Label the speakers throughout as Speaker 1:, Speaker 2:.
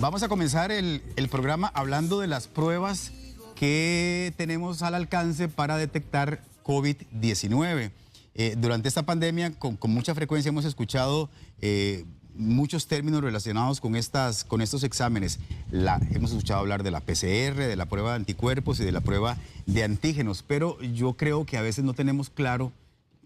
Speaker 1: Vamos a comenzar el programa hablando de las pruebas que tenemos al alcance para detectar COVID-19. Durante esta pandemia, con mucha frecuencia hemos escuchado muchos términos relacionados con estos exámenes. Hemos escuchado hablar de la PCR, de la prueba de anticuerpos y de la prueba de antígenos, pero yo creo que a veces no tenemos claro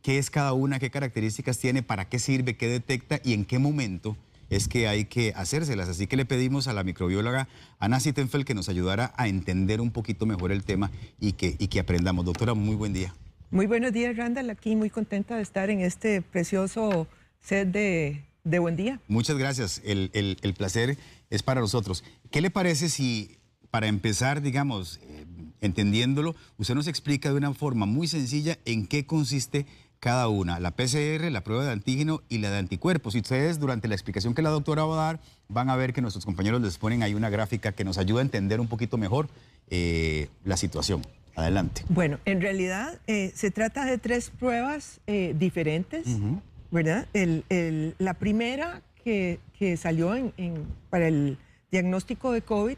Speaker 1: qué es cada una, qué características tiene, para qué sirve, qué detecta y en qué momento es que hay que hacérselas. Así que le pedimos a la microbióloga Ana Sittenfeld que nos ayudara a entender un poquito mejor el tema y que aprendamos. Doctora, muy buen día.
Speaker 2: Muy buenos días, Randall. Aquí muy contenta de estar en este precioso set de Buen Día.
Speaker 1: Muchas gracias. El placer es para nosotros. ¿Qué le parece si, para empezar, digamos, entendiéndolo, usted nos explica de una forma muy sencilla en qué consiste cada una, la PCR, la prueba de antígeno y la de anticuerpos? Y ustedes, durante la explicación que la doctora va a dar, van a ver que nuestros compañeros les ponen ahí una gráfica que nos ayuda a entender un poquito mejor la situación. Adelante.
Speaker 2: Bueno, en realidad se trata de tres pruebas diferentes, ¿verdad? La primera que salió para el diagnóstico de COVID,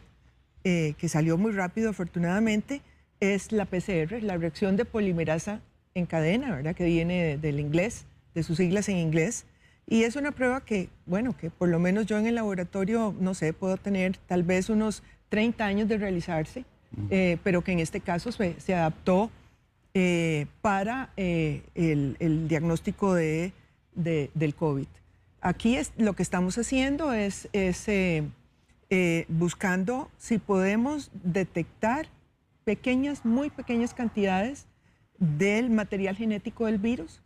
Speaker 2: que salió muy rápido afortunadamente, es la PCR, la reacción de polimerasa en cadena, ¿verdad? Que viene del inglés, de sus siglas en inglés. Y es una prueba que, bueno, que por lo menos yo en el laboratorio, no sé, puedo tener tal vez unos 30 años de realizarse, pero que en este caso se adaptó para el diagnóstico del COVID. Aquí lo que estamos haciendo es buscando si podemos detectar muy pequeñas cantidades del material genético del virus.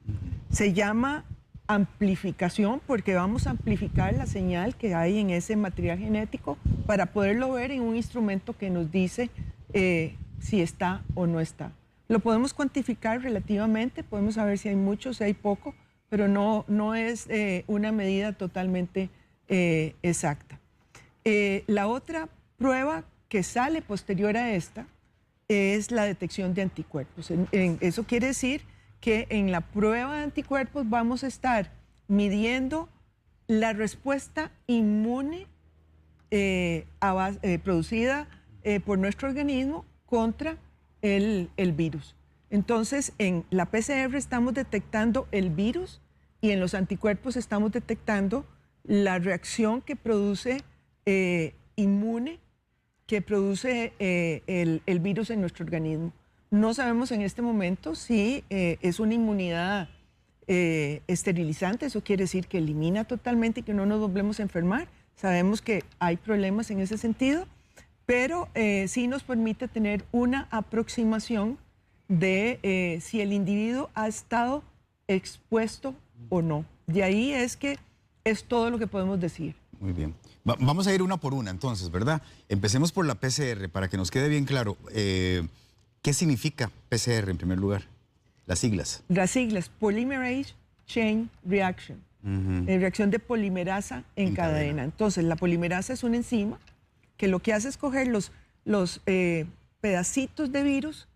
Speaker 2: Se llama amplificación porque vamos a amplificar la señal que hay en ese material genético para poderlo ver en un instrumento que nos dice si está o no está. Lo podemos cuantificar relativamente, podemos saber si hay mucho, si hay poco, pero no es una medida totalmente exacta. La otra prueba que sale posterior a esta es la detección de anticuerpos. Eso quiere decir que en la prueba de anticuerpos vamos a estar midiendo la respuesta inmune producida por nuestro organismo contra el virus. Entonces, en la PCR estamos detectando el virus y en los anticuerpos estamos detectando la reacción que produce inmune que produce el virus en nuestro organismo. No sabemos en este momento si es una inmunidad esterilizante, eso quiere decir que elimina totalmente y que no nos volvemos a enfermar. Sabemos que hay problemas en ese sentido, pero sí nos permite tener una aproximación de si el individuo ha estado expuesto o no. De ahí es que es todo lo que podemos decir.
Speaker 1: Muy bien. Vamos a ir una por una entonces, ¿verdad? Empecemos por la PCR para que nos quede bien claro. ¿Qué significa PCR en primer lugar? Las siglas.
Speaker 2: Las siglas, Polymerase Chain Reaction. Reacción de polimerasa en cadena. Entonces, la polimerasa es una enzima que lo que hace es coger los pedacitos de virus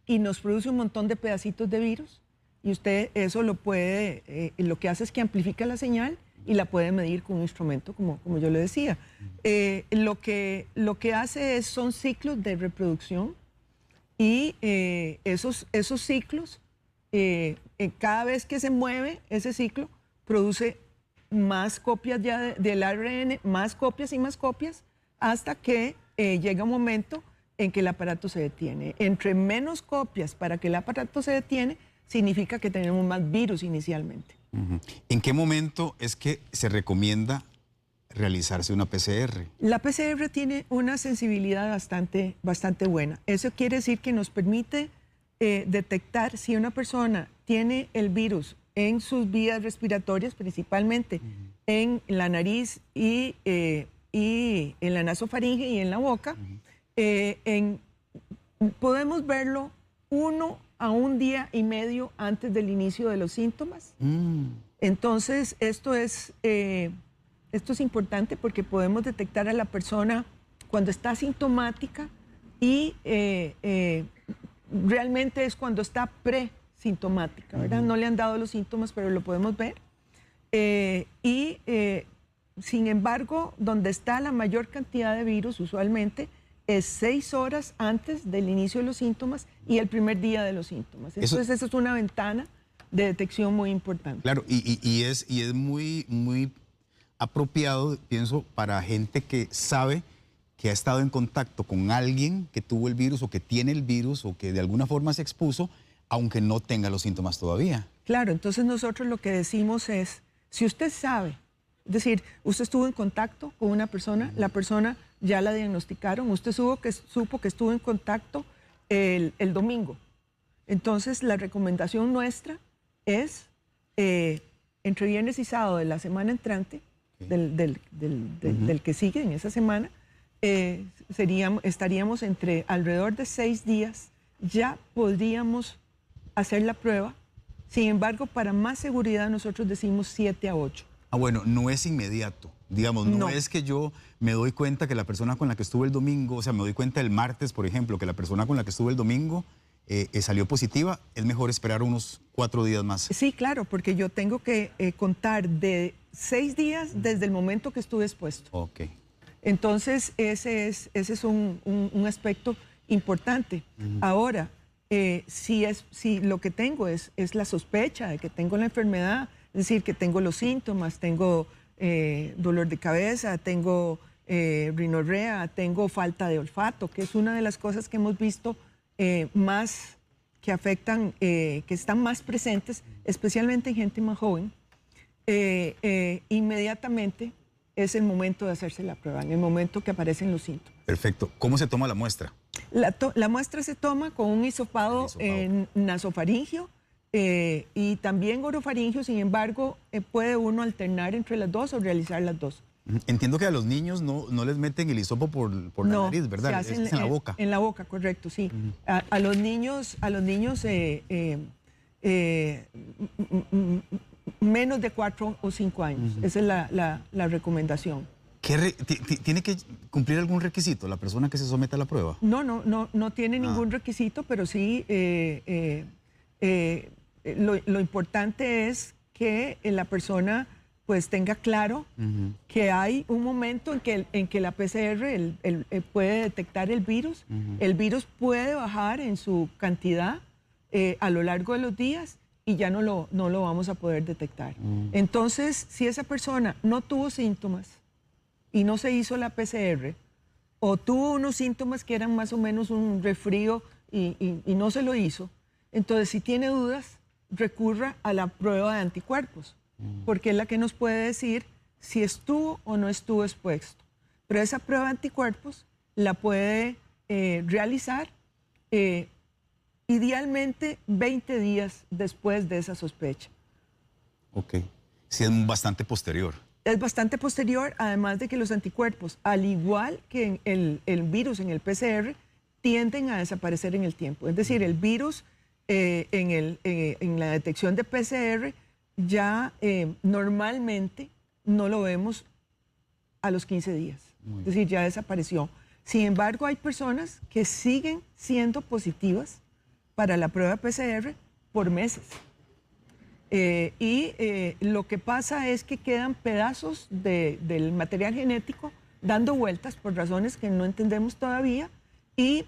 Speaker 2: y nos produce un montón de pedacitos de virus. Y usted eso lo que hace es que amplifica la señal y la puede medir con un instrumento, como yo le decía. Lo que hace son ciclos de reproducción y esos ciclos, cada vez que se mueve ese ciclo, produce más copias ya del ARN, más copias y más copias, hasta que llega un momento en que el aparato se detiene. Entre menos copias para que el aparato se detiene, significa que tenemos más virus inicialmente.
Speaker 1: ¿En qué momento es que se recomienda realizarse una PCR?
Speaker 2: La PCR tiene una sensibilidad bastante buena. Eso quiere decir que nos permite detectar si una persona tiene el virus en sus vías respiratorias, principalmente en la nariz y en la nasofaringe y en la boca. Podemos verlo 1 a 1 día y medio antes del inicio de los síntomas. Entonces, esto es importante porque podemos detectar a la persona cuando está asintomática y realmente es cuando está presintomática, ¿verdad? No le han dado los síntomas, pero lo podemos ver. Sin embargo, donde está la mayor cantidad de virus usualmente es 6 horas antes del inicio de los síntomas y el primer día de los síntomas. Entonces, esa es una ventana de detección muy importante.
Speaker 1: Claro, y es muy apropiado, pienso, para gente que sabe que ha estado en contacto con alguien que tuvo el virus o que tiene el virus o que de alguna forma se expuso, aunque no tenga los síntomas todavía.
Speaker 2: Claro, entonces nosotros lo que decimos es, si usted sabe, es decir, usted estuvo en contacto con una persona, la persona ya la diagnosticaron, usted supo que estuvo en contacto el domingo. Entonces, la recomendación nuestra es, entre viernes y sábado de la semana entrante, del que sigue en esa semana, estaríamos entre alrededor de 6 días, ya podríamos hacer la prueba. Sin embargo, para más seguridad nosotros decimos 7 a 8.
Speaker 1: Ah, bueno, no es inmediato. Digamos, no es que yo me doy cuenta que la persona con la que estuve el domingo, o sea, me doy cuenta el martes, por ejemplo, que la persona con la que estuve el domingo salió positiva, es mejor esperar unos 4 días más.
Speaker 2: Sí, claro, porque yo tengo que contar de 6 días desde el momento que estuve expuesto.
Speaker 1: Ok.
Speaker 2: Entonces, ese es un aspecto importante. Ahora, si lo que tengo es la sospecha de que tengo la enfermedad, es decir, que tengo los síntomas, tengo dolor de cabeza, tengo rinorrea, tengo falta de olfato, que es una de las cosas que hemos visto más que afectan, que están más presentes, especialmente en gente más joven, inmediatamente es el momento de hacerse la prueba, en el momento que aparecen los síntomas.
Speaker 1: Perfecto. ¿Cómo se toma la muestra?
Speaker 2: La muestra se toma con un hisopado nasofaringio y también orofaringio, sin embargo, puede uno alternar entre las dos o realizar las dos.
Speaker 1: Entiendo que a los niños no les meten el hisopo por la nariz, ¿verdad?
Speaker 2: Se hace
Speaker 1: es en la boca.
Speaker 2: En la boca, correcto, sí. A los niños menos de 4 o 5 años. Esa es la recomendación.
Speaker 1: ¿Tiene que cumplir algún requisito la persona que se somete a la prueba?
Speaker 2: No tiene ningún requisito, pero sí lo importante es que la persona pues tenga claro que hay un momento en que la PCR puede detectar el virus. El virus puede bajar en su cantidad a lo largo de los días y ya no lo vamos a poder detectar. Entonces, si esa persona no tuvo síntomas y no se hizo la PCR, o tuvo unos síntomas que eran más o menos un resfrío y no se lo hizo, entonces si tiene dudas, recurra a la prueba de anticuerpos, porque es la que nos puede decir si estuvo o no estuvo expuesto. Pero esa prueba de anticuerpos la puede realizar idealmente 20 días después de esa sospecha.
Speaker 1: Ok. Sí, es bastante posterior.
Speaker 2: Es bastante posterior, además de que los anticuerpos, al igual que el virus en el PCR, tienden a desaparecer en el tiempo. Es decir, el virus en la detección de PCR ya normalmente no lo vemos a los 15 días. Es decir, ya desapareció. Sin embargo, hay personas que siguen siendo positivas para la prueba PCR por meses. Lo que pasa es que quedan pedazos del material genético dando vueltas por razones que no entendemos todavía y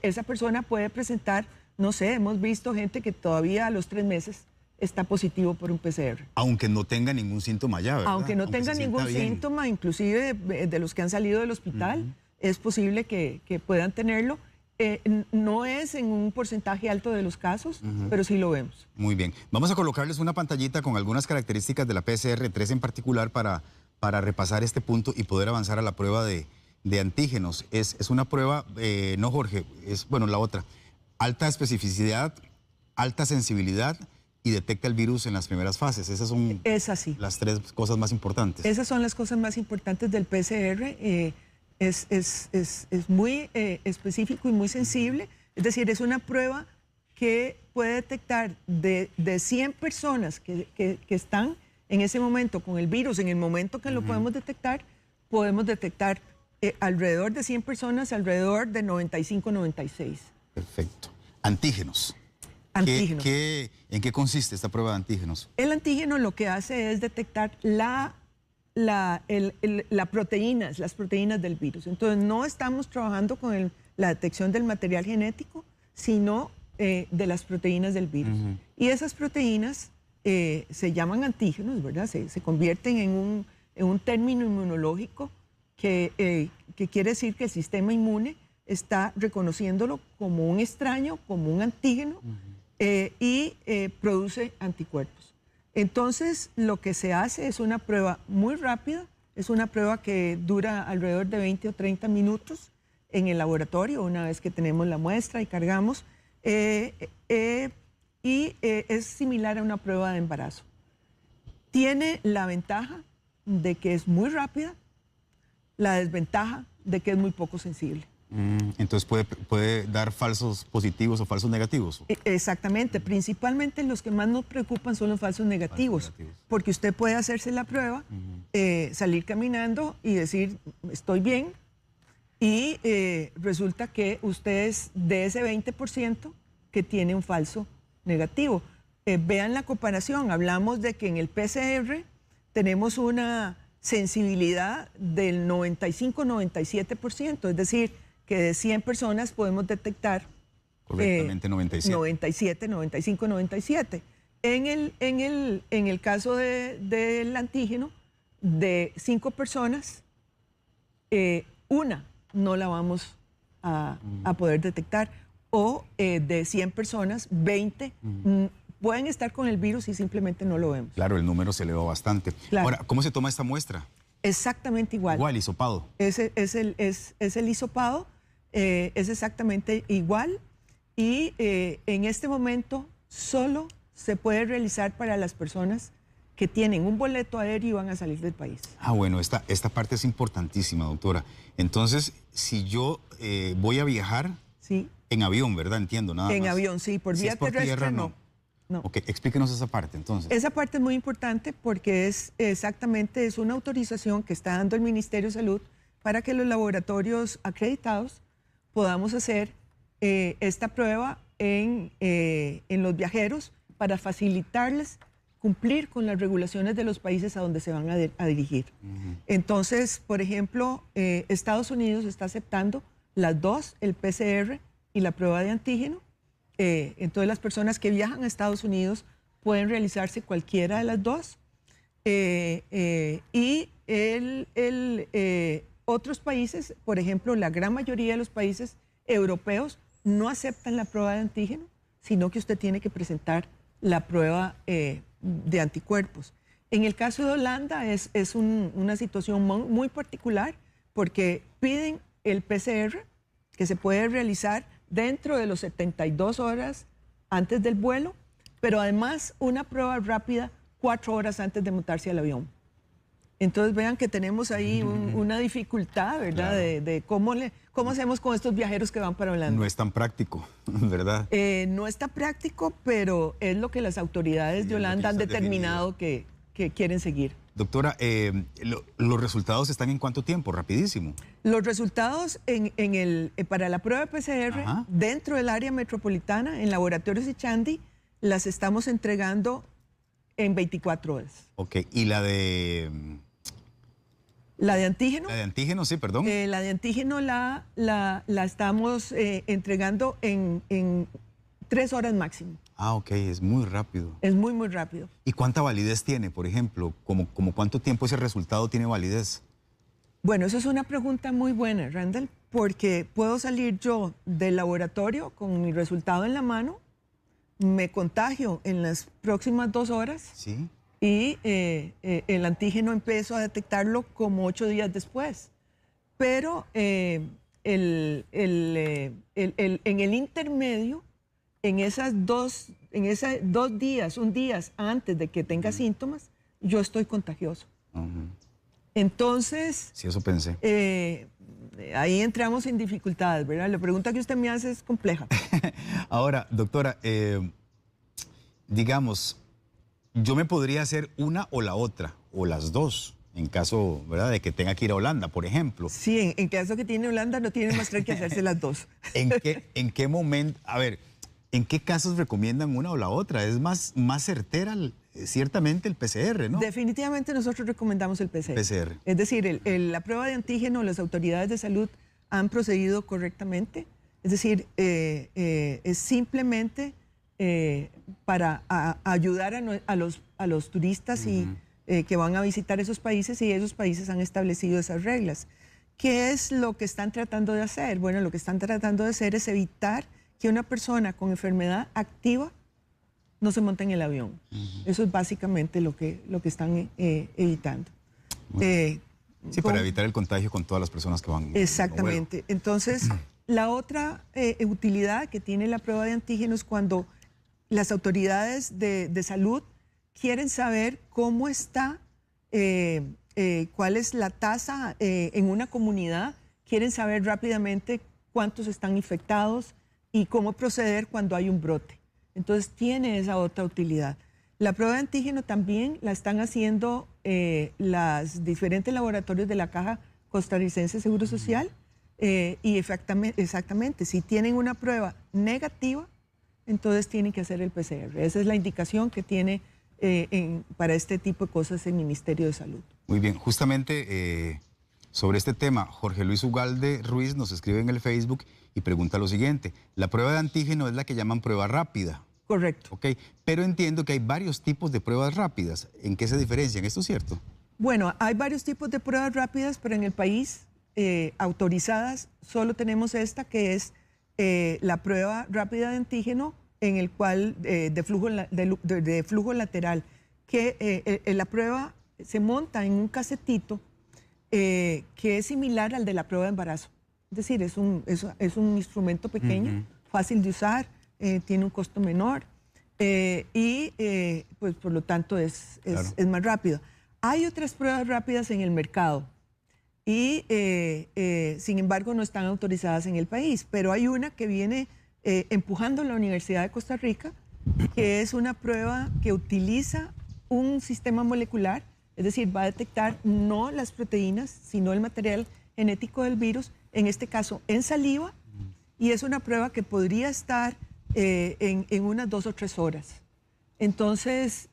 Speaker 2: esa persona puede presentar, no sé, hemos visto gente que todavía a los 3 meses está positivo por un PCR.
Speaker 1: Aunque no tenga ningún síntoma ya, ¿verdad?
Speaker 2: Aunque no tenga ningún síntoma, inclusive de los que han salido del hospital, es posible que puedan tenerlo. No es en un porcentaje alto de los casos, pero sí lo vemos.
Speaker 1: Muy bien. Vamos a colocarles una pantallita con algunas características de la PCR-3 en particular para repasar este punto y poder avanzar a la prueba de antígenos. Es una prueba, no Jorge, bueno, la otra. Alta especificidad, alta sensibilidad y detecta el virus en las primeras fases. Esas son las 3 cosas más importantes.
Speaker 2: Esas son las cosas más importantes del PCR. Es muy específico y muy sensible. Es decir, es una prueba que puede detectar de 100 personas que están en ese momento con el virus, en el momento que lo podemos detectar alrededor de 100 personas, alrededor de 95, 96.
Speaker 1: Perfecto. Antígenos.
Speaker 2: Antígenos.
Speaker 1: ¿En qué consiste esta prueba de antígenos?
Speaker 2: El antígeno lo que hace es detectar la las proteínas del virus. Entonces, no estamos trabajando con la detección del material genético, sino de las proteínas del virus. Y esas proteínas se llaman antígenos, ¿verdad? Se convierten en un término inmunológico que quiere decir que el sistema inmune está reconociéndolo como un extraño, como un antígeno, y produce anticuerpos. Entonces, lo que se hace es una prueba muy rápida, es una prueba que dura alrededor de 20 o 30 minutos en el laboratorio, una vez que tenemos la muestra y cargamos, es similar a una prueba de embarazo. Tiene la ventaja de que es muy rápida, la desventaja de que es muy poco sensible.
Speaker 1: Entonces puede dar falsos positivos o falsos negativos.
Speaker 2: Exactamente, principalmente los que más nos preocupan son los falsos negativos, porque usted puede hacerse la prueba, salir caminando y decir estoy bien, y resulta que usted es de ese 20% que tiene un falso negativo. Vean la comparación, hablamos de que en el PCR tenemos una sensibilidad del 95-97%, es decir, que de 100 personas podemos detectar
Speaker 1: correctamente 97.
Speaker 2: 95, 97. En el caso del antígeno, de 5 personas, una no la vamos a poder detectar, o de 100 personas, 20 pueden estar con el virus y simplemente no lo vemos.
Speaker 1: Claro, el número se elevó bastante. Claro. Ahora, ¿cómo se toma esta muestra?
Speaker 2: Exactamente igual.
Speaker 1: Igual, hisopado.
Speaker 2: Es el hisopado, es exactamente igual, y en este momento solo se puede realizar para las personas que tienen un boleto aéreo y van a salir del país.
Speaker 1: Ah, bueno, esta parte es importantísima, doctora. Entonces, si yo voy a viajar,
Speaker 2: sí,
Speaker 1: en avión, ¿verdad? Entiendo, nada más.
Speaker 2: En avión, sí, por vía terrestre
Speaker 1: tierra,
Speaker 2: no.
Speaker 1: Ok, explíquenos esa parte, entonces.
Speaker 2: Esa parte es muy importante porque es una autorización que está dando el Ministerio de Salud para que los laboratorios acreditados podamos hacer esta prueba en los viajeros para facilitarles cumplir con las regulaciones de los países a donde se van a dirigir. Entonces, por ejemplo, Estados Unidos está aceptando las dos, el PCR y la prueba de antígeno. Entonces, las personas que viajan a Estados Unidos pueden realizarse cualquiera de las dos. Y otros países, por ejemplo, la gran mayoría de los países europeos no aceptan la prueba de antígeno, sino que usted tiene que presentar la prueba de anticuerpos. En el caso de Holanda es una situación muy particular porque piden el PCR, que se puede realizar dentro de los 72 horas antes del vuelo, pero además una prueba rápida 4 horas antes de montarse al avión. Entonces vean que tenemos ahí una dificultad, ¿verdad? Claro. De cómo hacemos con estos viajeros que van para Holanda.
Speaker 1: No es tan práctico, ¿verdad?
Speaker 2: No está práctico, pero es lo que las autoridades de Holanda han determinado que quieren seguir.
Speaker 1: Doctora, ¿los resultados están en cuánto tiempo? Rapidísimo.
Speaker 2: Los resultados para la prueba de PCR, dentro del área metropolitana, en Laboratorios Echandi, las estamos entregando en 24 horas.
Speaker 1: Ok, ¿y la de...?
Speaker 2: ¿La de antígeno?
Speaker 1: La de antígeno, sí, perdón.
Speaker 2: La de antígeno la estamos entregando en 3 horas máximo.
Speaker 1: Ah, ok, es muy rápido.
Speaker 2: Es muy, muy rápido.
Speaker 1: ¿Y cuánta validez tiene, por ejemplo? ¿Como cuánto tiempo ese resultado tiene validez?
Speaker 2: Bueno, eso es una pregunta muy buena, Randall, porque puedo salir yo del laboratorio con mi resultado en la mano, me contagio en las próximas 2 horas.
Speaker 1: Sí.
Speaker 2: Y el antígeno empiezo a detectarlo como 8 días después. Pero en el intermedio, en esos 2 días, un día antes de que tenga síntomas, yo estoy contagioso. Entonces...
Speaker 1: Sí, eso pensé.
Speaker 2: Ahí entramos en dificultades, ¿verdad? La pregunta que usted me hace es compleja.
Speaker 1: Ahora, doctora, digamos... Yo me podría hacer una o la otra, o las dos, en caso, ¿verdad?, de que tenga que ir a Holanda, por ejemplo.
Speaker 2: Sí, en caso que tiene Holanda no tiene más que hacerse las dos.
Speaker 1: ¿En qué momento, a ver, en qué casos recomiendan una o la otra? ¿Es más certera ciertamente el PCR, ¿no?
Speaker 2: Definitivamente nosotros recomendamos el PCR.
Speaker 1: PCR.
Speaker 2: Es decir, la prueba de antígeno, las autoridades de salud han procedido correctamente. Es decir, es simplemente para ayudar a los turistas que van a visitar esos países, y esos países han establecido esas reglas. ¿Qué es lo que están tratando de hacer? Bueno, lo que están tratando de hacer es evitar que una persona con enfermedad activa no se monte en el avión. Eso es básicamente lo que están evitando.
Speaker 1: Sí, para evitar el contagio con todas las personas que van.
Speaker 2: Exactamente. Entonces, la otra utilidad que tiene la prueba de antígeno es cuando las autoridades de salud quieren saber cómo está, cuál es la tasa en una comunidad, quieren saber rápidamente cuántos están infectados y cómo proceder cuando hay un brote. Entonces tiene esa otra utilidad. La prueba de antígeno también la están haciendo los diferentes laboratorios de la Caja Costarricense de Seguro Social, y exactamente, si tienen una prueba negativa, entonces tienen que hacer el PCR. Esa es la indicación que tiene para este tipo de cosas el Ministerio de Salud.
Speaker 1: Muy bien, justamente sobre este tema, Jorge Luis Ugalde Ruiz nos escribe en el Facebook y pregunta lo siguiente: la prueba de antígeno es la que llaman prueba rápida.
Speaker 2: Correcto.
Speaker 1: Ok, pero entiendo que hay varios tipos de pruebas rápidas. ¿En qué se diferencian? ¿Esto es cierto?
Speaker 2: Bueno, hay varios tipos de pruebas rápidas, pero en el país autorizadas solo tenemos esta, que es la prueba rápida de antígeno, en el cual de flujo lateral, que la prueba se monta en un casetito que es similar al de la prueba de embarazo. Es decir, es un instrumento pequeño, fácil de usar, tiene un costo menor y pues por lo tanto es más rápido. Hay otras pruebas rápidas en el mercado y sin embargo no están autorizadas en el país, pero hay una que viene empujando la Universidad de Costa Rica, que es una prueba que utiliza un sistema molecular, es decir, va a detectar no las proteínas, sino el material genético del virus, en este caso en saliva, y es una prueba que podría estar en unas 2 o 3 horas. Entonces,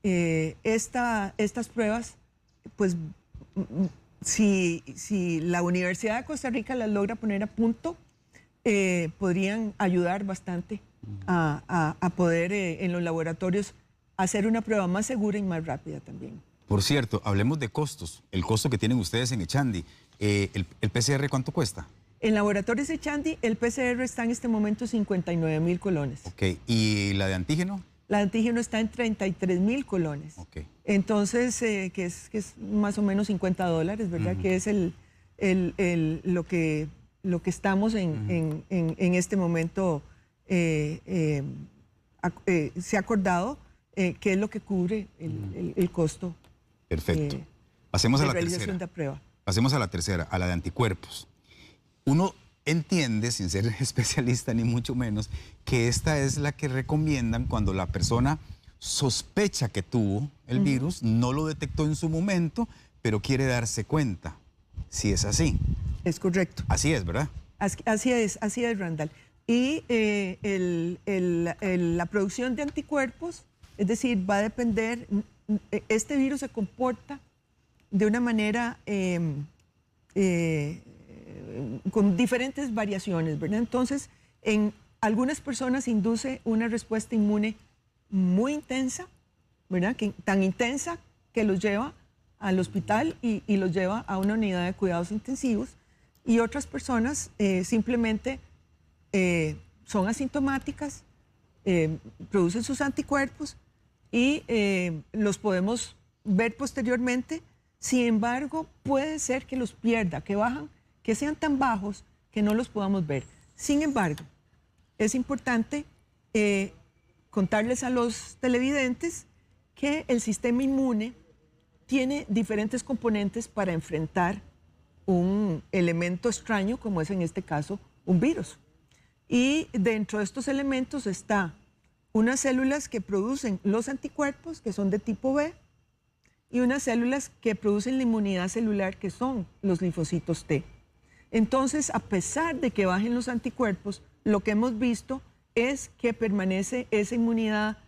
Speaker 2: estas pruebas, pues, si la Universidad de Costa Rica las logra poner a punto, podrían ayudar bastante a poder en los laboratorios hacer una prueba más segura y más rápida también.
Speaker 1: Por cierto, hablemos de costos. El costo que tienen ustedes en Echandi. ¿El PCR cuánto cuesta?
Speaker 2: En Laboratorios Echandi, el PCR está en este momento 59.000 colones.
Speaker 1: Ok, ¿y la de antígeno?
Speaker 2: La de antígeno está en 33.000 colones.
Speaker 1: Ok.
Speaker 2: Entonces, que es más o menos $50, ¿verdad? Que es lo que estamos en este momento, se ha acordado qué es lo que cubre el costo.
Speaker 1: Perfecto. Pasemos a la
Speaker 2: realización
Speaker 1: tercera.
Speaker 2: de prueba.
Speaker 1: Pasemos a la tercera, a la de anticuerpos. Uno entiende, sin ser especialista ni mucho menos, que esta es la que recomiendan cuando la persona sospecha que tuvo el virus, no lo detectó en su momento, pero quiere darse cuenta. Si es así.
Speaker 2: Es correcto.
Speaker 1: Así es, ¿verdad?
Speaker 2: Así es, Randall. Y la producción de anticuerpos, es decir, va a depender, este virus se comporta de una manera con diferentes variaciones, ¿verdad? Entonces, en algunas personas induce una respuesta inmune muy intensa, ¿verdad? Tan intensa que los lleva al hospital y los lleva a una unidad de cuidados intensivos, y otras personas simplemente son asintomáticas, producen sus anticuerpos y los podemos ver posteriormente. Sin embargo, puede ser que los pierda, que bajan, que sean tan bajos que no los podamos ver. Sin embargo, es importante contarles a los televidentes que el sistema inmune tiene diferentes componentes para enfrentar un elemento extraño, como es en este caso un virus. Y dentro de estos elementos está unas células que producen los anticuerpos, que son de tipo B, y unas células que producen la inmunidad celular, que son los linfocitos T. Entonces, a pesar de que bajen los anticuerpos, lo que hemos visto es que permanece esa inmunidad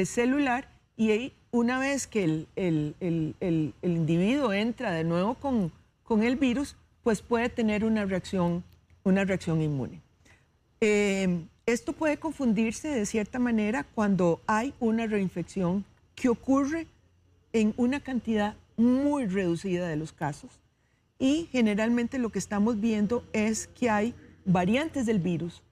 Speaker 2: celular y ahí, una vez que el individuo entra de nuevo con el virus, pues puede tener una reacción inmune. Esto puede confundirse de cierta manera cuando hay una reinfección que ocurre en una cantidad muy reducida de los casos, y generalmente lo que estamos viendo es que hay variantes del virus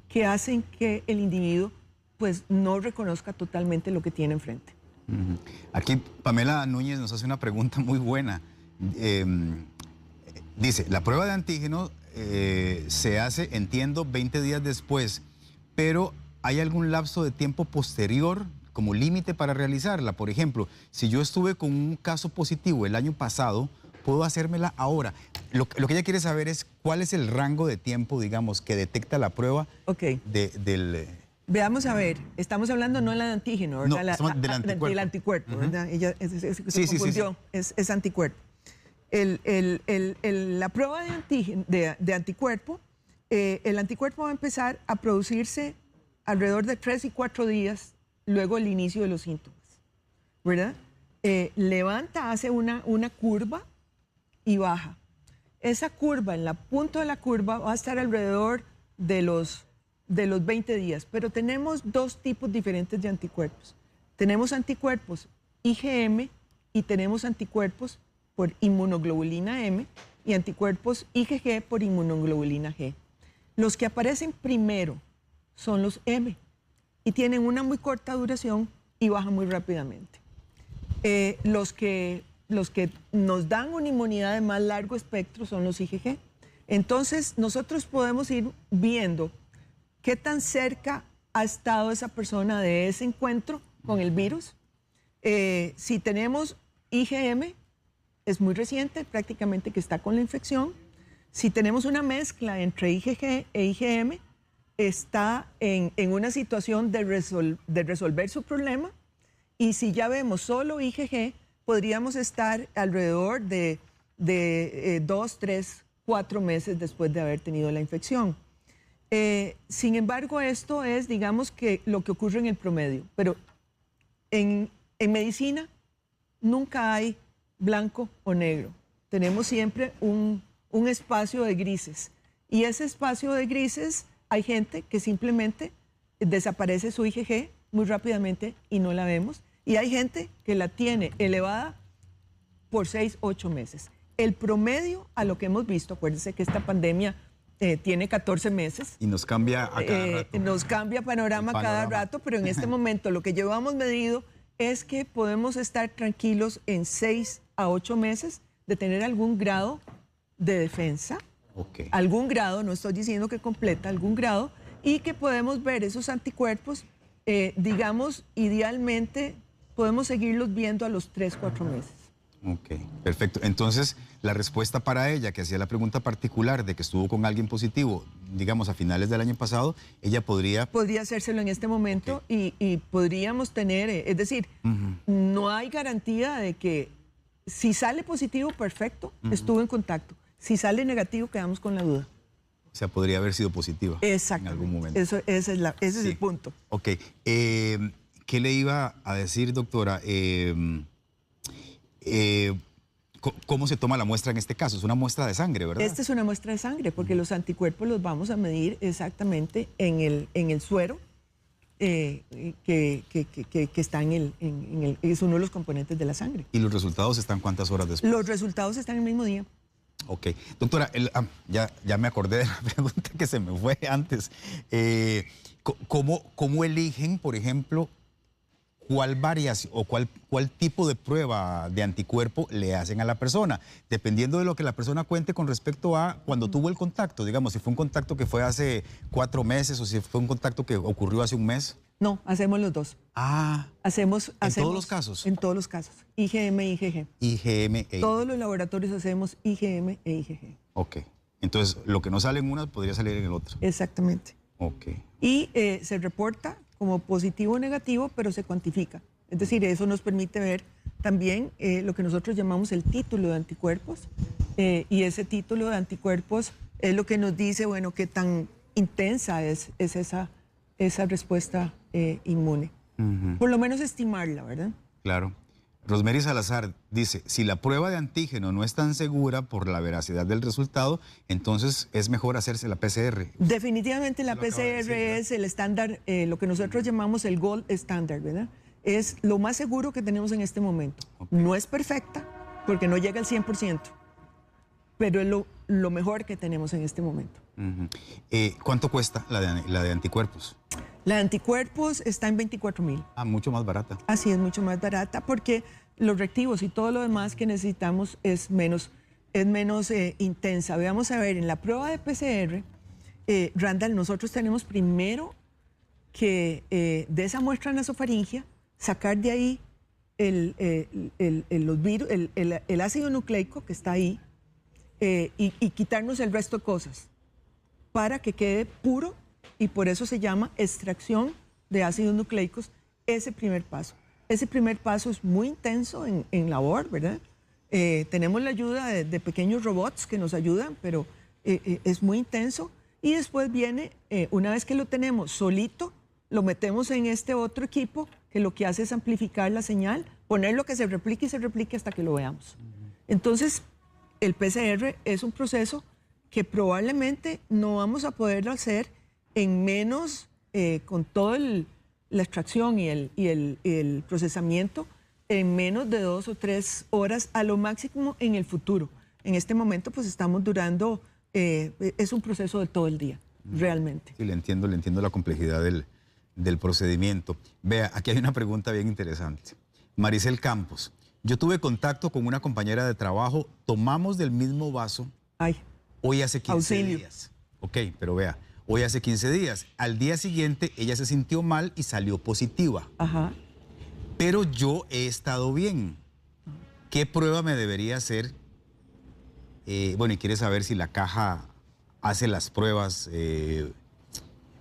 Speaker 2: que hacen que el individuo pues no reconozca totalmente lo que tiene enfrente.
Speaker 1: Aquí Pamela Núñez nos hace una pregunta muy buena. Dice, la prueba de antígeno se hace, entiendo, 20 días después, pero ¿hay algún lapso de tiempo posterior como límite para realizarla? Por ejemplo, si yo estuve con un caso positivo el año pasado, ¿puedo hacérmela ahora? Lo que ella quiere saber es cuál es el rango de tiempo, digamos, que detecta la prueba del...
Speaker 2: Veamos a ver, estamos hablando no de la de antígeno, ¿verdad?
Speaker 1: No, estamos del anticuerpo.
Speaker 2: Del anticuerpo, ¿verdad? Ella se confundió,
Speaker 1: sí.
Speaker 2: Es anticuerpo. La prueba de anticuerpo, el anticuerpo va a empezar a producirse alrededor de 3 y 4 días luego del inicio de los síntomas, ¿verdad? Levanta, hace una curva y baja. Esa curva, en la punta de la curva, va a estar alrededor de los 20 días, pero tenemos dos tipos diferentes de anticuerpos. Tenemos anticuerpos IgM y tenemos anticuerpos por inmunoglobulina M y anticuerpos IgG por inmunoglobulina G. Los que aparecen primero son los M y tienen una muy corta duración y bajan muy rápidamente. Los que nos dan una inmunidad de más largo espectro son los IgG. Entonces, nosotros podemos ir viendo qué tan cerca ha estado esa persona de ese encuentro con el virus. Si tenemos IgM, es muy reciente, prácticamente que está con la infección. Si tenemos una mezcla entre IgG e IgM, está en una situación de resolver su problema. Y si ya vemos solo IgG, podríamos estar alrededor de 2, 3, 4 meses después de haber tenido la infección. Sin embargo, esto es, digamos, que lo que ocurre en el promedio. Pero en medicina nunca hay blanco o negro. Tenemos siempre un espacio de grises. Y ese espacio de grises, hay gente que simplemente desaparece su IgG muy rápidamente y no la vemos. Y hay gente que la tiene elevada por 6, 8 meses. El promedio a lo que hemos visto, acuérdense que esta pandemia tiene 14 meses.
Speaker 1: Y nos cambia a cada rato.
Speaker 2: Nos cambia panorama cada rato, pero en este momento lo que llevamos medido es que podemos estar tranquilos en 6 a 8 meses de tener algún grado de defensa. Algún grado, no estoy diciendo que completa, algún grado, y que podemos ver esos anticuerpos, digamos, idealmente podemos seguirlos viendo a los 3, 4 meses.
Speaker 1: Ok, perfecto. Entonces, la respuesta para ella, que hacía la pregunta particular de que estuvo con alguien positivo, digamos, a finales del año pasado, ella podría
Speaker 2: hacérselo en este momento y podríamos tener, es decir, no hay garantía de que si sale positivo, perfecto, estuvo en contacto. Si sale negativo, quedamos con la duda.
Speaker 1: O sea, podría haber sido positiva en algún momento.
Speaker 2: Ese es el punto.
Speaker 1: Ok. ¿Qué le iba a decir, doctora? ¿Cómo se toma la muestra en este caso? Es una muestra de sangre, ¿verdad?
Speaker 2: Esta es una muestra de sangre, porque los anticuerpos los vamos a medir exactamente en el suero, que está es uno de los componentes de la sangre.
Speaker 1: ¿Y los resultados están cuántas horas después?
Speaker 2: Los resultados están el mismo día.
Speaker 1: Ok. Doctora, ya me acordé de la pregunta que se me fue antes. ¿Cómo eligen, por ejemplo, cuál variación o cuál tipo de prueba de anticuerpo le hacen a la persona? Dependiendo de lo que la persona cuente con respecto a cuando tuvo el contacto. Digamos, si fue un contacto que fue hace 4 meses o si fue un contacto que ocurrió hace un mes.
Speaker 2: No, hacemos los dos. Hacemos
Speaker 1: ¿En todos los casos?
Speaker 2: En todos los casos. IgM e IgG.
Speaker 1: IgM e IgG.
Speaker 2: Todos los laboratorios hacemos IgM e IgG.
Speaker 1: Ok. Entonces, lo que no sale en una podría salir en el otro.
Speaker 2: Exactamente.
Speaker 1: Ok.
Speaker 2: Y se reporta como positivo o negativo, pero se cuantifica. Es decir, eso nos permite ver también lo que nosotros llamamos el título de anticuerpos. Y ese título de anticuerpos es lo que nos dice, bueno, qué tan intensa es esa respuesta inmune. Por lo menos estimarla, ¿verdad?
Speaker 1: Claro. Rosemary Salazar dice, si la prueba de antígeno no es tan segura por la veracidad del resultado, entonces es mejor hacerse la PCR.
Speaker 2: Definitivamente la
Speaker 1: Usted lo acaba de
Speaker 2: PCR
Speaker 1: decir,
Speaker 2: es el estándar, lo que nosotros llamamos el gold standard, ¿verdad? Es lo más seguro que tenemos en este momento. No es perfecta, porque no llega al 100%, pero es lo mejor que tenemos en este momento.
Speaker 1: ¿Cuánto cuesta la de anticuerpos?
Speaker 2: La de anticuerpos está en 24,000.
Speaker 1: Ah, mucho más barata.
Speaker 2: Así es, mucho más barata, porque los reactivos y todo lo demás que necesitamos es menos intensa. Veamos a ver, en la prueba de PCR, Randall, nosotros tenemos primero que de esa muestra nasofaringea sacar de ahí los virus, el ácido nucleico que está ahí y quitarnos el resto de cosas para que quede puro, y por eso se llama extracción de ácidos nucleicos, ese primer paso. Ese primer paso es muy intenso en labor, ¿verdad? Tenemos la ayuda de pequeños robots que nos ayudan, pero es muy intenso. Y después viene, una vez que lo tenemos solito, lo metemos en este otro equipo que lo que hace es amplificar la señal, ponerlo que se replique y se replique hasta que lo veamos. Entonces, el PCR es un proceso que probablemente no vamos a poderlo hacer en menos, con toda la extracción y el procesamiento, en menos de 2 o 3 horas a lo máximo en el futuro. En este momento pues estamos durando, es un proceso de todo el día, realmente.
Speaker 1: Sí, le entiendo la complejidad del procedimiento. Vea, aquí hay una pregunta bien interesante. Maricel Campos, yo tuve contacto con una compañera de trabajo, tomamos del mismo vaso.
Speaker 2: Ay,
Speaker 1: hoy hace 15
Speaker 2: auxilio.
Speaker 1: días. Ok, pero vea, hoy hace 15 días. Al día siguiente ella se sintió mal y salió positiva.
Speaker 2: Ajá.
Speaker 1: Pero yo he estado bien. ¿Qué prueba me debería hacer? Bueno, y quiere saber si la caja hace las pruebas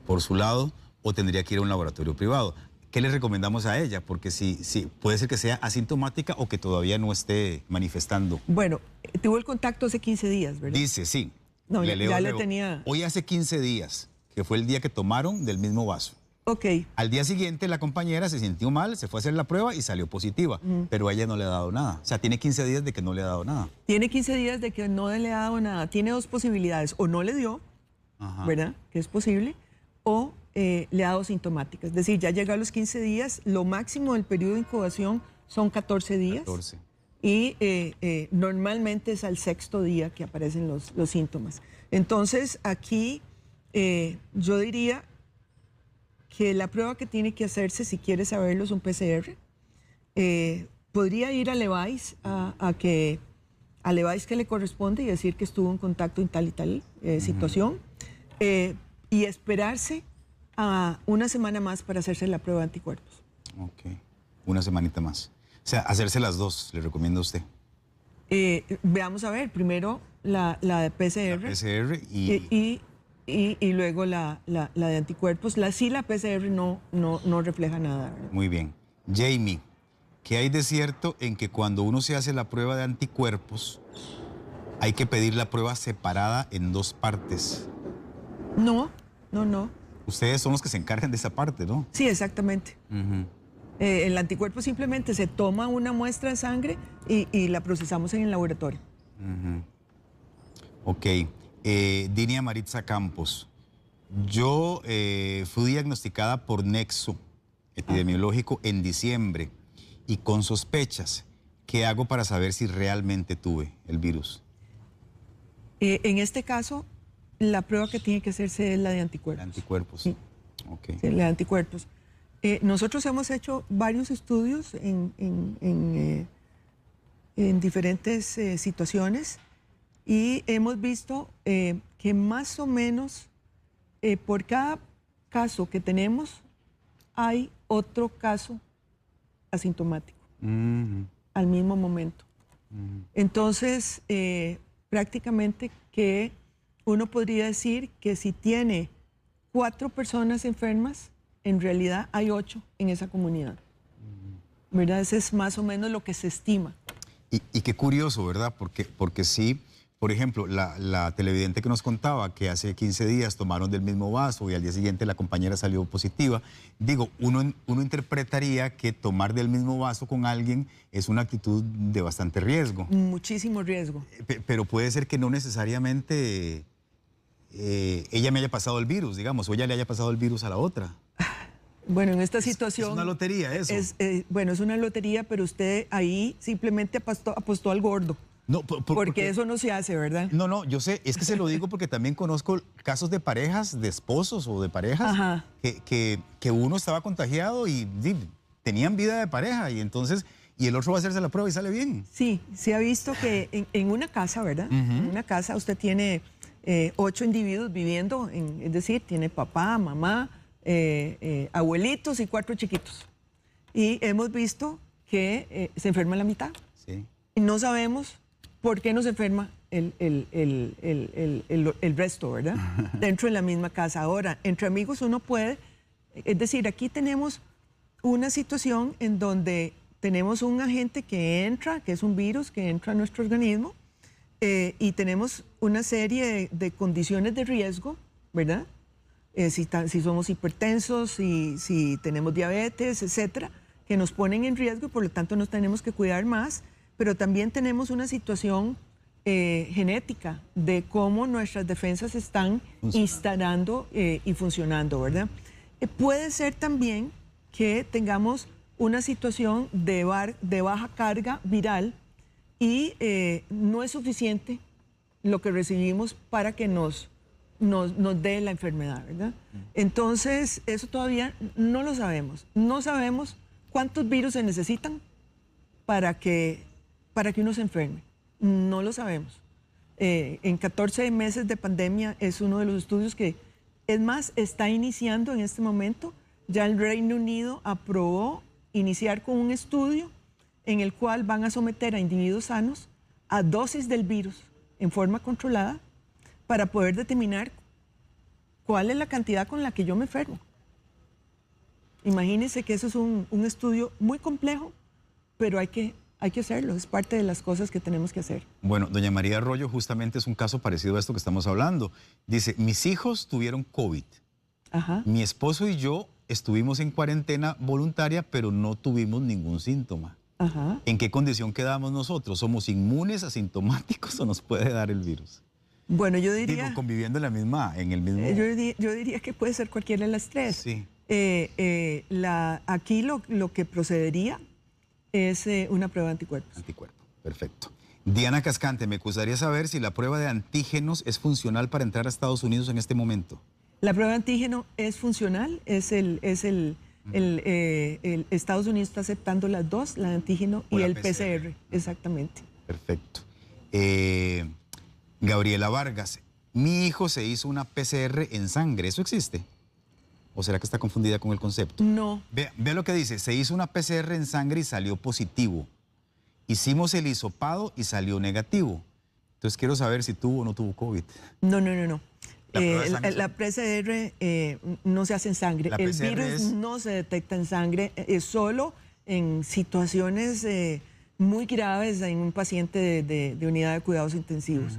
Speaker 1: por su lado o tendría que ir a un laboratorio privado. ¿Qué le recomendamos a ella? Porque si puede ser que sea asintomática o que todavía no esté manifestando.
Speaker 2: Bueno, tuvo el contacto hace 15 días, ¿verdad?
Speaker 1: Dice, sí.
Speaker 2: No,
Speaker 1: le leo,
Speaker 2: ya le
Speaker 1: leo.
Speaker 2: tenía...
Speaker 1: Hoy hace 15 días, que fue el día que tomaron del mismo vaso.
Speaker 2: Ok.
Speaker 1: Al día siguiente la compañera se sintió mal, se fue a hacer la prueba y salió positiva, pero a ella no le ha dado nada. O sea, tiene 15 días de que no le ha dado nada.
Speaker 2: Tiene 15 días de que no le ha dado nada. Tiene dos posibilidades. O no le dio, ¿verdad? Que es posible. O le ha dado sintomática. Es decir, ya llega a los 15 días. Lo máximo del periodo de incubación son 14 días.
Speaker 1: 14.
Speaker 2: Y normalmente es al 6º día que aparecen los síntomas. Entonces, aquí yo diría que la prueba que tiene que hacerse, si quiere saberlo, es un PCR. Podría ir a Levi's, a Levi's que le corresponde y decir que estuvo en contacto en tal y tal situación. Y esperarse a una semana más para hacerse la prueba de anticuerpos.
Speaker 1: Ok, una semanita más. O sea, hacerse las dos, le recomiendo a usted.
Speaker 2: Veamos a ver, primero la de PCR.
Speaker 1: La PCR
Speaker 2: y luego la de anticuerpos. La PCR no refleja nada, ¿verdad?
Speaker 1: Muy bien. Jamie, ¿qué hay de cierto en que cuando uno se hace la prueba de anticuerpos hay que pedir la prueba separada en 2 partes?
Speaker 2: No.
Speaker 1: Ustedes son los que se encargan de esa parte, ¿no?
Speaker 2: Sí, exactamente. El anticuerpo simplemente se toma una muestra de sangre y la procesamos en el laboratorio.
Speaker 1: Ok. Dinia Maritza Campos, yo fui diagnosticada por nexo epidemiológico en diciembre y con sospechas. ¿Qué hago para saber si realmente tuve el virus?
Speaker 2: En este caso, la prueba que tiene que hacerse es la de anticuerpos.
Speaker 1: ¿De anticuerpos?
Speaker 2: Sí.
Speaker 1: Okay.
Speaker 2: Sí, la de anticuerpos. Nosotros hemos hecho varios estudios en diferentes situaciones y hemos visto que más o menos por cada caso que tenemos hay otro caso asintomático al mismo momento. Entonces, prácticamente que uno podría decir que si tiene 4 personas enfermas, en realidad hay 8 en esa comunidad. ¿Verdad? Ese es más o menos lo que se estima.
Speaker 1: Y qué curioso, ¿verdad? Porque sí, por ejemplo, la televidente que nos contaba que hace 15 días tomaron del mismo vaso y al día siguiente la compañera salió positiva, digo, uno interpretaría que tomar del mismo vaso con alguien es una actitud de bastante riesgo.
Speaker 2: Muchísimo riesgo.
Speaker 1: Pero puede ser que no necesariamente ella me haya pasado el virus, digamos, o ella le haya pasado el virus a la otra.
Speaker 2: Bueno, en esta situación...
Speaker 1: Es una lotería eso.
Speaker 2: Bueno, es una lotería, pero usted ahí simplemente apostó al gordo.
Speaker 1: No,
Speaker 2: porque eso no se hace, ¿verdad?
Speaker 1: No, yo sé, es que se lo digo porque también conozco casos de parejas, de esposos o de parejas que uno estaba contagiado y tenían vida de pareja y entonces, y el otro va a hacerse la prueba y sale bien.
Speaker 2: Sí, se ha visto que en una casa, ¿verdad? En una casa usted tiene 8 individuos viviendo, es decir, tiene papá, mamá, abuelitos y 4 chiquitos. Y hemos visto que se enferma la mitad.
Speaker 1: Sí.
Speaker 2: Y no sabemos por qué no se enferma el resto, ¿verdad? Dentro de la misma casa. Ahora, entre amigos uno puede, es decir, aquí tenemos una situación en donde tenemos un agente que entra, que es un virus que entra a nuestro organismo, y tenemos una serie de condiciones de riesgo, ¿verdad? Si somos hipertensos, si tenemos diabetes, etcétera, que nos ponen en riesgo y por lo tanto nos tenemos que cuidar más, pero también tenemos una situación genética de cómo nuestras defensas están instalando y funcionando, ¿verdad? Puede ser también que tengamos una situación de baja carga viral y no es suficiente lo que recibimos para que nos dé la enfermedad, ¿verdad? Entonces, eso todavía no lo sabemos. No sabemos cuántos virus se necesitan para que uno se enferme. No lo sabemos. En 14 meses de pandemia es uno de los estudios que, es más, está iniciando en este momento. Ya el Reino Unido aprobó iniciar con un estudio en el cual van a someter a individuos sanos a dosis del virus en forma controlada para poder determinar cuál es la cantidad con la que yo me enfermo. Imagínense que eso es un estudio muy complejo, pero hay que hacerlo, es parte de las cosas que tenemos que hacer.
Speaker 1: Bueno, doña María Arroyo justamente es un caso parecido a esto que estamos hablando. Dice, mis hijos tuvieron COVID.
Speaker 2: Ajá.
Speaker 1: Mi esposo y yo estuvimos en cuarentena voluntaria, pero no tuvimos ningún síntoma.
Speaker 2: Ajá.
Speaker 1: ¿En qué condición quedamos nosotros? ¿Somos inmunes, asintomáticos o nos puede dar el virus?
Speaker 2: Bueno, yo diría...
Speaker 1: Digo, conviviendo en el mismo...
Speaker 2: Yo diría que puede ser cualquiera de las tres.
Speaker 1: Sí.
Speaker 2: Aquí lo que procedería es una prueba de anticuerpos.
Speaker 1: Anticuerpo, perfecto. Diana Cascante, me gustaría saber si la prueba de antígenos es funcional para entrar a Estados Unidos en este momento.
Speaker 2: La prueba de antígeno es funcional, Estados Unidos está aceptando las dos, la de antígeno y el PCR, exactamente.
Speaker 1: Perfecto. Gabriela Vargas, mi hijo se hizo una PCR en sangre, ¿eso existe? ¿O será que está confundida con el concepto?
Speaker 2: No.
Speaker 1: Ve lo que dice, se hizo una PCR en sangre y salió positivo. Hicimos el hisopado y salió negativo. Entonces quiero saber si tuvo o no tuvo COVID.
Speaker 2: No. La PCR no se hace en sangre. El virus no se detecta en sangre, es solo en situaciones muy graves en un paciente de unidad de cuidados intensivos.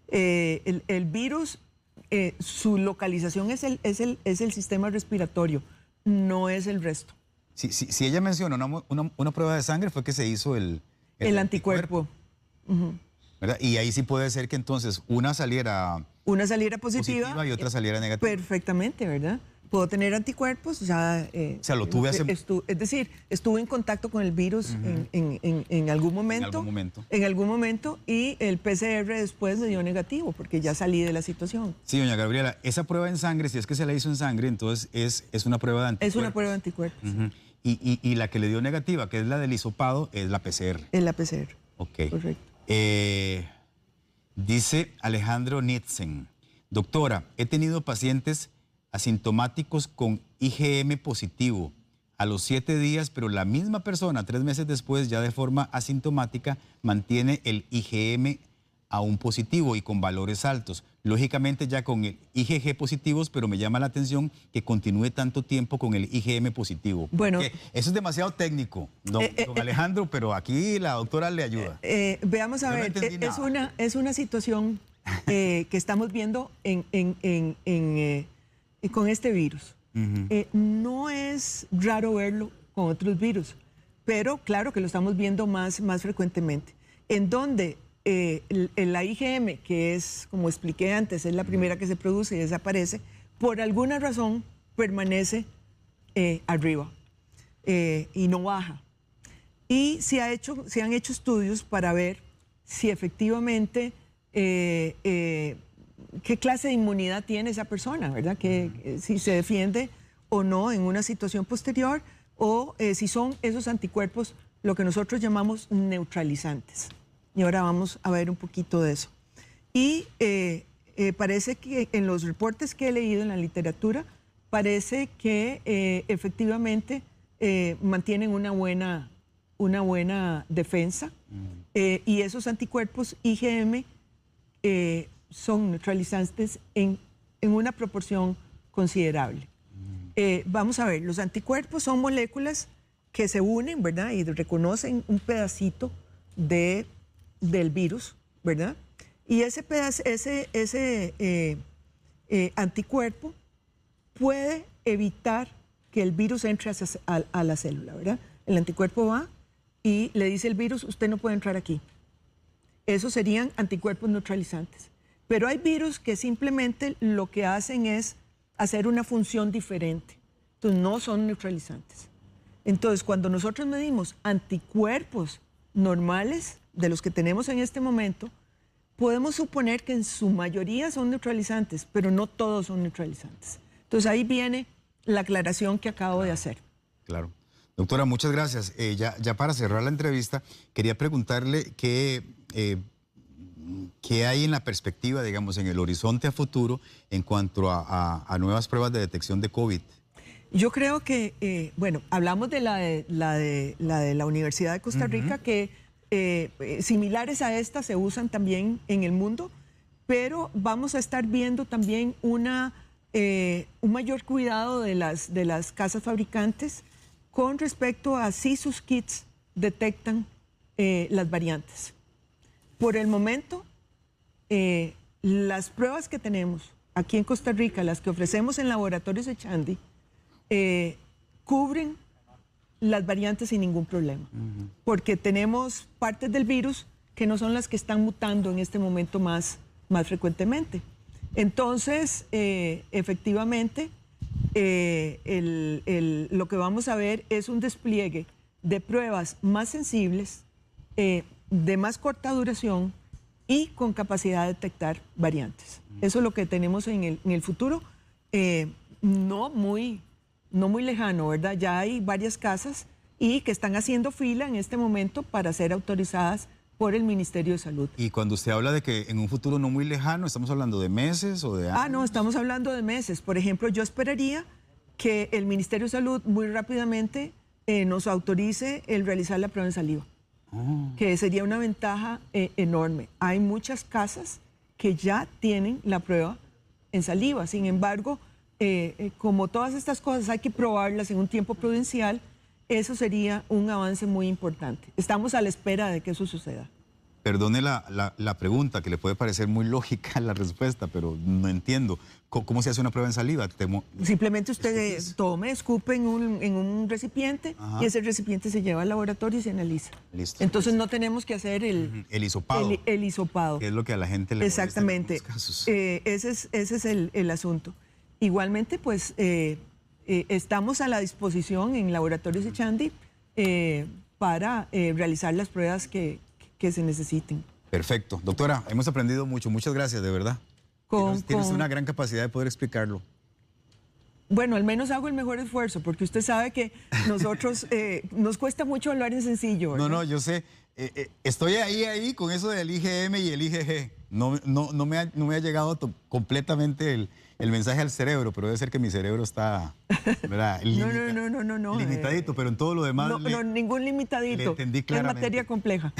Speaker 2: El virus, su localización es el sistema respiratorio, no es el resto.
Speaker 1: Si ella menciona una prueba de sangre, fue que se hizo el
Speaker 2: anticuerpo.
Speaker 1: ¿Verdad? Y ahí sí puede ser que entonces una saliera positiva y otra saliera negativa.
Speaker 2: Perfectamente, ¿verdad? Puedo tener anticuerpos, o sea,
Speaker 1: lo tuve hace...
Speaker 2: es decir, estuve en contacto con el virus en algún momento. En algún momento, y el PCR después me dio negativo, porque ya salí de la situación.
Speaker 1: Sí, doña Gabriela, esa prueba en sangre, si es que se la hizo en sangre, entonces es una prueba de anticuerpos.
Speaker 2: Es una prueba de anticuerpos.
Speaker 1: Y la que le dio negativa, que es la del hisopado, es la PCR.
Speaker 2: Es la PCR.
Speaker 1: Ok.
Speaker 2: Correcto.
Speaker 1: Dice Alejandro Nitzen, doctora, he tenido pacientes asintomáticos con IgM positivo a los 7 días, pero la misma persona 3 meses después, ya de forma asintomática, mantiene el IgM a un positivo y con valores altos. Lógicamente ya con el IgG positivos, pero me llama la atención que continúe tanto tiempo con el IgM positivo.
Speaker 2: Bueno,
Speaker 1: eso es demasiado técnico, don Alejandro, pero aquí la doctora le ayuda.
Speaker 2: Veamos a ver, es una situación que estamos viendo con este virus. No es raro verlo con otros virus, pero claro que lo estamos viendo más frecuentemente. En donde la IgM, que es, como expliqué antes, es la primera que se produce y desaparece, por alguna razón permanece arriba y no baja. Y se han hecho estudios para ver si efectivamente qué clase de inmunidad tiene esa persona, ¿verdad? Que si se defiende o no en una situación posterior, o si son esos anticuerpos lo que nosotros llamamos neutralizantes. Y ahora vamos a ver un poquito de eso. Y parece que en los reportes que he leído en la literatura, parece que efectivamente mantienen una buena defensa. Y esos anticuerpos IgM son neutralizantes en una proporción considerable. Vamos a ver, los anticuerpos son moléculas que se unen, ¿verdad? Y reconocen un pedacito del virus, ¿verdad? Y ese anticuerpo puede evitar que el virus entre a la célula, ¿verdad? El anticuerpo va y le dice al virus, usted no puede entrar aquí. Esos serían anticuerpos neutralizantes. Pero hay virus que simplemente lo que hacen es hacer una función diferente. Entonces no son neutralizantes. Entonces cuando nosotros medimos anticuerpos normales de los que tenemos en este momento, podemos suponer que en su mayoría son neutralizantes, pero no todos son neutralizantes. Entonces ahí viene la aclaración que acabo de hacer.
Speaker 1: Claro. Doctora, muchas gracias. Ya para cerrar la entrevista, quería preguntarle qué hay en la perspectiva, digamos, en el horizonte a futuro en cuanto a nuevas pruebas de detección de COVID.
Speaker 2: Yo creo que, bueno, hablamos de la de la Universidad de Costa Rica, que similares a estas se usan también en el mundo, pero vamos a estar viendo también un mayor cuidado de las casas fabricantes con respecto a si sus kits detectan las variantes. Por el momento, las pruebas que tenemos aquí en Costa Rica, las que ofrecemos en laboratorios Echandi, cubren las variantes sin ningún problema, porque tenemos partes del virus que no son las que están mutando en este momento más frecuentemente. Entonces, efectivamente, lo que vamos a ver es un despliegue de pruebas más sensibles, de más corta duración y con capacidad de detectar variantes. Eso es lo que tenemos en el futuro, no muy lejano, ¿verdad? Ya hay varias casas y que están haciendo fila en este momento para ser autorizadas por el Ministerio de Salud.
Speaker 1: Y cuando usted habla de que en un futuro no muy lejano, ¿estamos hablando de meses o de años?
Speaker 2: No, estamos hablando de meses. Por ejemplo, yo esperaría que el Ministerio de Salud muy rápidamente nos autorice el realizar la prueba en saliva, que sería una ventaja enorme. Hay muchas casas que ya tienen la prueba en saliva. Sin embargo, como todas estas cosas hay que probarlas en un tiempo prudencial, eso sería un avance muy importante. Estamos a la espera de que eso suceda.
Speaker 1: Perdone la pregunta, que le puede parecer muy lógica la respuesta, pero no entiendo. ¿Cómo se hace una prueba en saliva?
Speaker 2: Simplemente usted escupe en un recipiente. Ajá. Y ese recipiente se lleva al laboratorio y se analiza.
Speaker 1: Listo.
Speaker 2: Entonces no tenemos que hacer el hisopado. El hisopado.
Speaker 1: Que es lo que a la gente le molesta.
Speaker 2: Exactamente.
Speaker 1: En algunos casos.
Speaker 2: Ese es el asunto. Igualmente, pues, estamos a la disposición en Laboratorios Echandi para realizar las pruebas que se necesiten.
Speaker 1: Perfecto. Doctora, hemos aprendido mucho. Muchas gracias, de verdad. Tienes una gran capacidad de poder explicarlo.
Speaker 2: Bueno, al menos hago el mejor esfuerzo, porque usted sabe que nosotros nos cuesta mucho hablar en sencillo, ¿verdad?
Speaker 1: No, yo sé. Estoy ahí con eso del IgM y el IgG. No me ha llegado completamente el mensaje al cerebro, pero debe ser que mi cerebro está, ¿verdad?
Speaker 2: No.
Speaker 1: Limitadito, pero en todo lo demás.
Speaker 2: No, ningún limitadito.
Speaker 1: Le entendí claramente.
Speaker 2: Es materia compleja.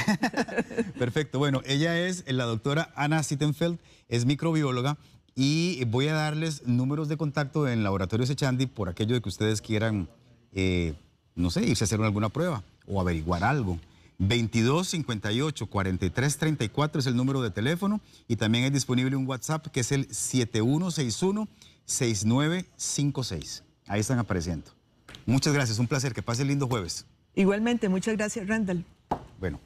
Speaker 1: Perfecto. Bueno, ella es la doctora Anna Sittenfeld, es microbióloga y voy a darles números de contacto en Laboratorios Echandi por aquello de que ustedes quieran, no sé, irse a hacer alguna prueba o averiguar algo. 22 58 43 34 es el número de teléfono y también es disponible un WhatsApp que es el 7161 6956. Ahí están apareciendo. Muchas gracias, un placer, que pase el lindo jueves.
Speaker 2: Igualmente, muchas gracias, Randall.
Speaker 1: Bueno.